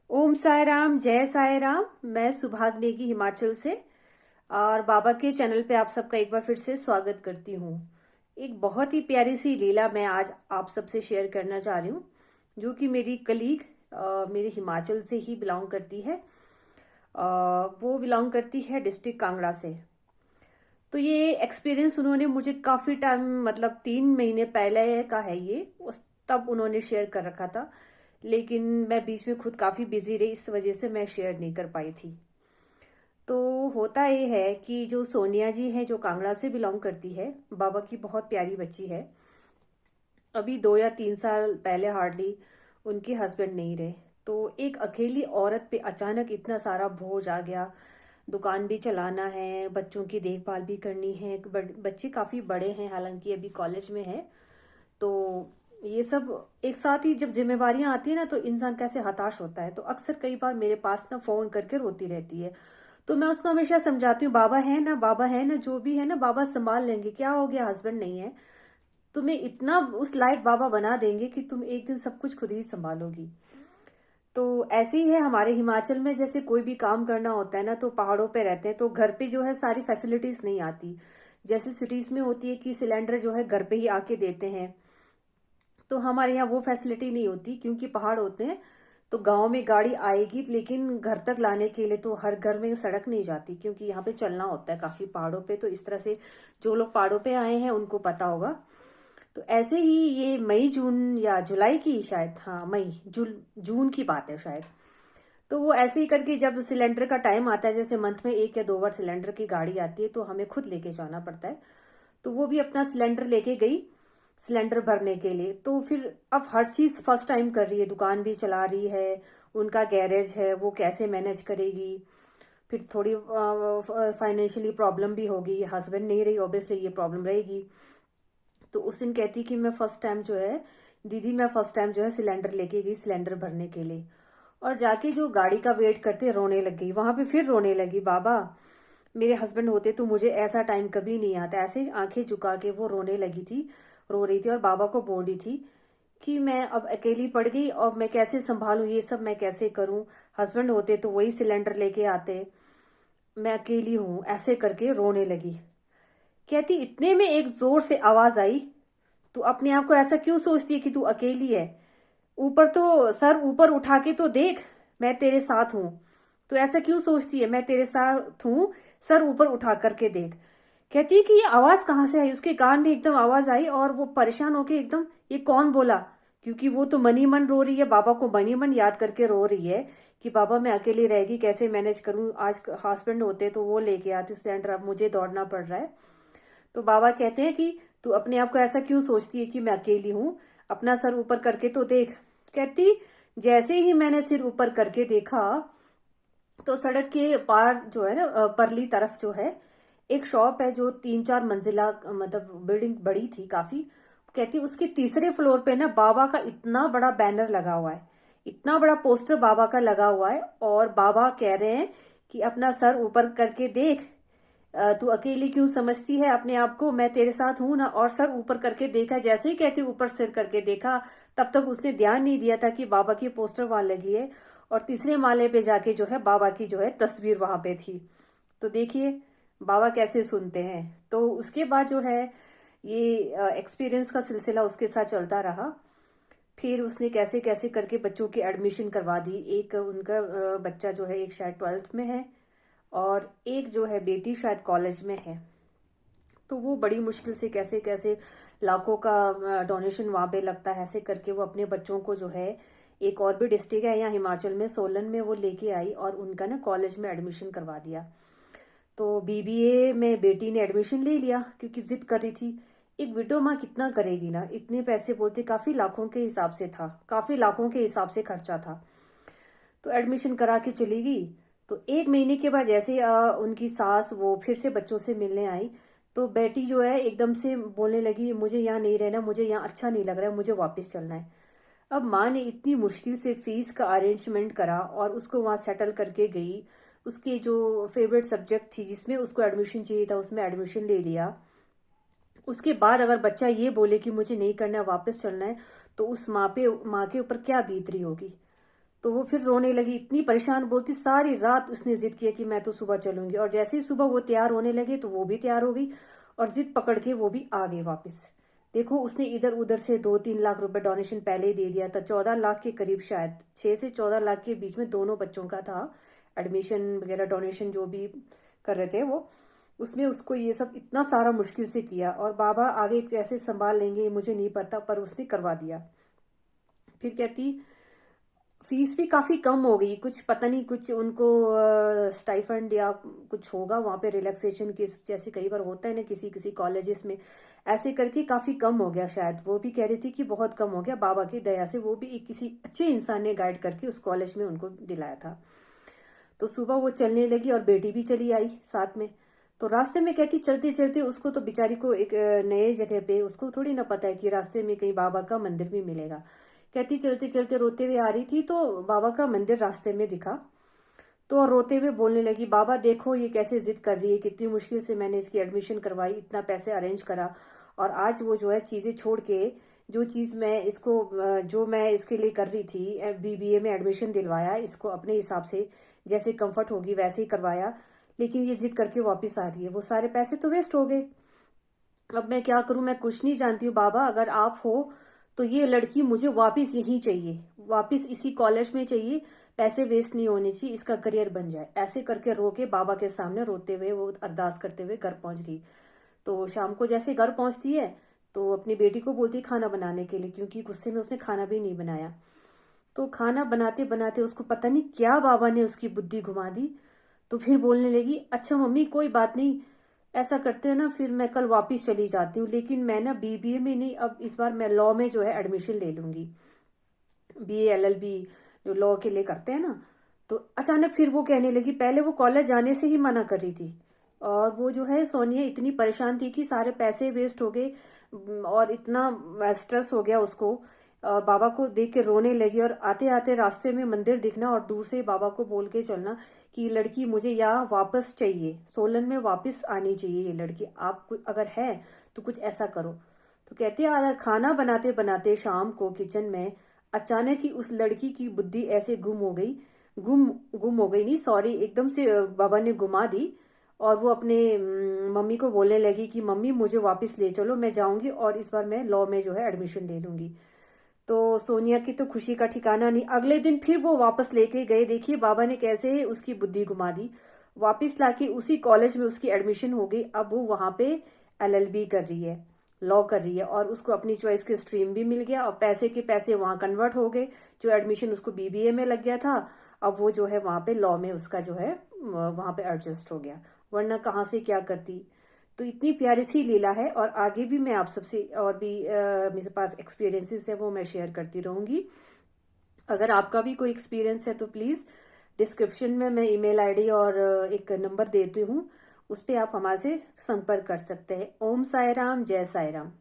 ओम साई राम, जय साई राम। मैं सुभाग नेगी हिमाचल से और बाबा के चैनल पे आप सबका एक बार फिर से स्वागत करती हूँ। एक बहुत ही प्यारी सी लीला मैं आज आप सबसे शेयर करना चाह रही हूँ, जो कि मेरी कलीग मेरे हिमाचल से ही बिलोंग करती है। वो बिलोंग करती है डिस्ट्रिक्ट कांगड़ा से। तो ये एक्सपीरियंस उन्होंने मुझे काफ़ी टाइम, मतलब 3 महीने पहले का है ये, उस तब उन्होंने शेयर कर रखा था। लेकिन मैं बीच में खुद काफ़ी बिजी रही, इस वजह से मैं शेयर नहीं कर पाई थी। तो होता ये है कि जो सोनिया जी है, जो कांगड़ा से बिलोंग करती है, बाबा की बहुत प्यारी बच्ची है। अभी 2 या 3 साल पहले हार्डली उनके हस्बैंड नहीं रहे। तो एक अकेली औरत पे अचानक इतना सारा बोझ आ गया। दुकान भी चलाना है, बच्चों की देखभाल भी करनी है। बच्चे काफ़ी बड़े हैं, हालांकि अभी कॉलेज में है। तो ये सब एक साथ ही जब जिम्मेवारियां आती है ना, तो इंसान कैसे हताश होता है। तो अक्सर कई बार मेरे पास ना फोन करके रोती रहती है। तो मैं उसको हमेशा समझाती हूँ, बाबा है ना, बाबा है ना, जो भी है ना, बाबा संभाल लेंगे। क्या हो गया, हस्बैंड नहीं है, तुम्हें इतना उस लायक बाबा बना देंगे कि तुम एक दिन सब कुछ खुद ही संभालोगी। तो ऐसे ही है हमारे हिमाचल में, जैसे कोई भी काम करना होता है ना, तो पहाड़ों पे रहते हैं, तो घर पे जो है सारी फैसिलिटीज नहीं आती। जैसे सिटीज में होती है कि सिलेंडर जो है घर पे ही आके देते हैं। तो हमारे यहाँ वो फैसिलिटी नहीं होती, क्योंकि पहाड़ होते हैं। तो गांव में गाड़ी आएगी, लेकिन घर तक लाने के लिए तो हर घर में सड़क नहीं जाती, क्योंकि यहाँ पे चलना होता है काफी पहाड़ों पे। तो इस तरह से जो लोग पहाड़ों पे आए हैं उनको पता होगा। तो ऐसे ही ये मई जून या जुलाई की, शायद, हाँ मई जून की बात है शायद। तो वो ऐसे ही करके जब सिलेंडर का टाइम आता है, जैसे मंथ में 1 या 2 बार सिलेंडर की गाड़ी आती है, तो हमें खुद लेके जाना पड़ता है। तो वो भी अपना सिलेंडर लेके गई, सिलेंडर भरने के लिए। तो फिर अब हर चीज फर्स्ट टाइम कर रही है, दुकान भी चला रही है, उनका गैरेज है, वो कैसे मैनेज करेगी। फिर थोड़ी फाइनेंशियली प्रॉब्लम भी होगी, हस्बैंड नहीं रही, ऑब्वियसली ये प्रॉब्लम रहेगी। तो उस दिन कहती कि मैं फर्स्ट टाइम जो है, दीदी मैं फर्स्ट टाइम जो है सिलेंडर लेके गई सिलेंडर भरने के लिए। और जाके जो गाड़ी का वेट करते रोने लग गई, वहां पे फिर रोने लगी। बाबा मेरे हस्बैंड होते तो मुझे ऐसा टाइम कभी नहीं आता। ऐसे ही आंखें झुका के वो रोने लगी थी, रो रही थी, और बाबा को बोल रही थी कि मैं अब अकेली पड़ गई और मैं कैसे संभालूं, ये सब मैं कैसे करूं। हस्बैंड होते तो वही सिलेंडर लेके आते, मैं अकेली हूं। ऐसे करके रोने लगी। कहती इतने में एक जोर से आवाज आई, तू अपने आप को ऐसा क्यों सोचती है कि तू अकेली है? ऊपर तो सर ऊपर उठा के तो देख, मैं तेरे साथ हूं। तू ऐसा क्यों सोचती है, मैं तेरे साथ हूं, सर ऊपर उठा करके देख। कहती है कि ये आवाज कहाँ से आई। उसके कान में एकदम आवाज आई और वो परेशान होके एकदम, ये कौन बोला? क्योंकि वो तो मनी मन रो रही है, बाबा को मनी मन याद करके रो रही है कि बाबा मैं अकेली रहेगी, कैसे मैनेज करूं। आज हस्बैंड होते तो वो लेके आते सिलेंडर, अब मुझे दौड़ना पड़ रहा है। तो बाबा कहते हैं कि तू अपने आप को ऐसा क्यों सोचती है कि मैं अकेली हूं, अपना सर ऊपर करके तो देख। कहती जैसे ही मैंने सिर ऊपर करके देखा, तो सड़क के पार जो है ना, परली तरफ जो है, एक शॉप है जो 3-4 मंजिला, मतलब बिल्डिंग बड़ी थी काफी। कहती उसके तीसरे फ्लोर पे ना बाबा का इतना बड़ा बैनर लगा हुआ है, इतना बड़ा पोस्टर बाबा का लगा हुआ है। और बाबा कह रहे हैं कि अपना सर ऊपर करके देख, तू अकेली क्यों समझती है अपने आप को, मैं तेरे साथ हूं ना। और सर ऊपर करके देखा, जैसे ही कहती ऊपर सिर करके देखा, तब तक उसने ध्यान नहीं दिया था कि बाबा की पोस्टर वहां लगी है। और तीसरे माले पे जाके जो है बाबा की जो है तस्वीर वहां पे थी। तो देखिए बाबा कैसे सुनते हैं। तो उसके बाद जो है ये एक्सपीरियंस का सिलसिला उसके साथ चलता रहा। फिर उसने कैसे कैसे करके बच्चों की एडमिशन करवा दी। एक उनका बच्चा जो है, एक शायद 12th में है, और एक जो है बेटी शायद कॉलेज में है। तो वो बड़ी मुश्किल से कैसे कैसे लाखों का डोनेशन वहां पे लगता है, ऐसे करके वो अपने बच्चों को जो है, एक और भी डिस्ट्रिक्ट है यहाँ हिमाचल में, सोलन में, वो लेके आई और उनका ना कॉलेज में एडमिशन करवा दिया। तो बीबीए में बेटी ने एडमिशन ले लिया, क्योंकि जिद कर रही थी। एक विडो माँ कितना करेगी ना, इतने पैसे बोलते, काफी लाखों के हिसाब से था, काफी लाखों के हिसाब से खर्चा था। तो एडमिशन करा के चली गई। तो 1 महीने के बाद जैसे उनकी सास वो फिर से बच्चों से मिलने आई, तो बेटी जो है एकदम से बोलने लगी, मुझे यहाँ नहीं रहना, मुझे यहाँ अच्छा नहीं लग रहा है, मुझे वापस चलना है। अब माँ ने इतनी मुश्किल से फीस का अरेंजमेंट करा और उसको वहाँ सेटल करके गई। उसकी जो फेवरेट सब्जेक्ट थी, जिसमें उसको एडमिशन चाहिए था, उसमें एडमिशन ले लिया। उसके बाद अगर बच्चा ये बोले कि मुझे नहीं करना है, वापस चलना है, तो उस माँ के ऊपर क्या बीत रही होगी। तो वो फिर रोने लगी, इतनी परेशान, बोलती सारी रात उसने जिद किया कि मैं तो सुबह चलूंगी। और जैसे ही सुबह वो तैयार होने लगे तो वो भी तैयार हो गई और जिद पकड़ के वो भी आ गए वापस। देखो उसने इधर उधर से 2-3 लाख रुपए डोनेशन पहले ही दे दिया था, 14 लाख के करीब, शायद 6 से 14 लाख के बीच में दोनों बच्चों का था एडमिशन वगैरह, डोनेशन जो भी कर रहे थे वो। उसमें उसको ये सब इतना सारा मुश्किल से किया, और बाबा आगे कैसे संभाल लेंगे मुझे नहीं पता, पर उसने करवा दिया। फिर कहती फीस भी काफी कम हो गई, कुछ पता नहीं, कुछ उनको स्टाइफंड या कुछ होगा वहां पे रिलैक्सेशन के, जैसे कई बार होता है ना किसी किसी कॉलेजेस में, ऐसे करके काफी कम हो गया शायद। वो भी कह रही थी कि बहुत कम हो गया, बाबा की दया से वो भी एक किसी अच्छे इंसान ने गाइड करके उस कॉलेज में उनको दिलाया था। तो सुबह वो चलने लगी और बेटी भी चली आई साथ में। तो रास्ते में कहती चलते चलते उसको तो बेचारी को एक नए जगह पे, उसको थोड़ी ना पता है कि रास्ते में कहीं बाबा का मंदिर भी मिलेगा। कहती चलते चलते रोते हुए आ रही थी तो बाबा का मंदिर रास्ते में दिखा, तो रोते हुए बोलने लगी, बाबा देखो ये कैसे जिद कर रही है, कितनी मुश्किल से मैंने इसकी एडमिशन करवाई, इतना पैसे अरेंज करा, और आज वो जो है चीजें छोड़ के, जो चीज मैं इसको जो मैं इसके लिए कर रही थी, बीबीए में एडमिशन दिलवाया इसको अपने हिसाब से, जैसे कंफर्ट होगी वैसे ही करवाया, लेकिन ये जिद करके वापस आ रही है, वो सारे पैसे तो वेस्ट हो गए। अब मैं क्या करूं, मैं कुछ नहीं जानती हूँ बाबा, अगर आप हो तो ये लड़की मुझे वापस यहीं चाहिए, वापस इसी कॉलेज में चाहिए, पैसे वेस्ट नहीं होने चाहिए, इसका करियर बन जाए। ऐसे करके रो के बाबा के सामने रोते हुए वो अरदास करते हुए घर पहुंच गई। तो शाम को जैसे घर पहुंचती है तो अपनी बेटी को बोलती है खाना बनाने के लिए, क्योंकि गुस्से में उसने खाना भी नहीं बनाया। तो खाना बनाते बनाते उसको पता नहीं क्या बाबा ने उसकी बुद्धि घुमा दी, तो फिर बोलने लगी, अच्छा मम्मी कोई बात नहीं, ऐसा करते हैं ना, फिर मैं कल वापस चली जाती हूँ, लेकिन मैं ना बीबीए में नहीं, अब इस बार मैं लॉ में जो है एडमिशन ले लूंगी, बीए एलएलबी जो लॉ के लिए करते हैं ना। तो अचानक फिर वो कहने लगी, पहले वो कॉलेज जाने से ही मना कर रही थी, और वो जो है सोनिया इतनी परेशान थी कि सारे पैसे वेस्ट हो गए, और इतना स्ट्रेस हो गया उसको, बाबा को देख के रोने लगी, और आते आते रास्ते में मंदिर दिखना और दूर से बाबा को बोल के चलना कि लड़की मुझे यहाँ वापस चाहिए, सोलन में वापस आनी चाहिए ये लड़की, आप अगर है तो कुछ ऐसा करो। तो कहते हैं खाना बनाते बनाते शाम को किचन में अचानक ही उस लड़की की बुद्धि ऐसे गुम हो गई, गुम गुम हो गई नहीं, सॉरी, एकदम से बाबा ने घुमा दी, और वो अपने मम्मी को बोलने लगी कि मम्मी मुझे वापस ले चलो, मैं जाऊंगी और इस बार मैं लॉ में जो है एडमिशन ले लूंगी। तो सोनिया की तो खुशी का ठिकाना नहीं, अगले दिन फिर वो वापस लेके गए, देखिए बाबा ने कैसे उसकी बुद्धि घुमा दी, वापस लाके उसी कॉलेज में उसकी एडमिशन हो गई। अब वो वहां पे एलएलबी कर रही है, लॉ कर रही है, और उसको अपनी चॉइस के स्ट्रीम भी मिल गया, और पैसे के पैसे वहां कन्वर्ट हो गए, जो एडमिशन उसको बीबीए में लग गया था, अब वो जो है वहां पे लॉ में उसका जो है वहां पे एडजस्ट हो गया, वरना कहाँ से क्या करती। तो इतनी प्यारी सी लीला है, और आगे भी मैं आप सबसे और भी मेरे पास एक्सपीरियंसेस है वो मैं शेयर करती रहूंगी। अगर आपका भी कोई एक्सपीरियंस है तो प्लीज डिस्क्रिप्शन में मैं ईमेल आईडी और एक नंबर देती हूँ, उस पर आप हमारे से संपर्क कर सकते हैं। ओम साई राम, जय साई राम।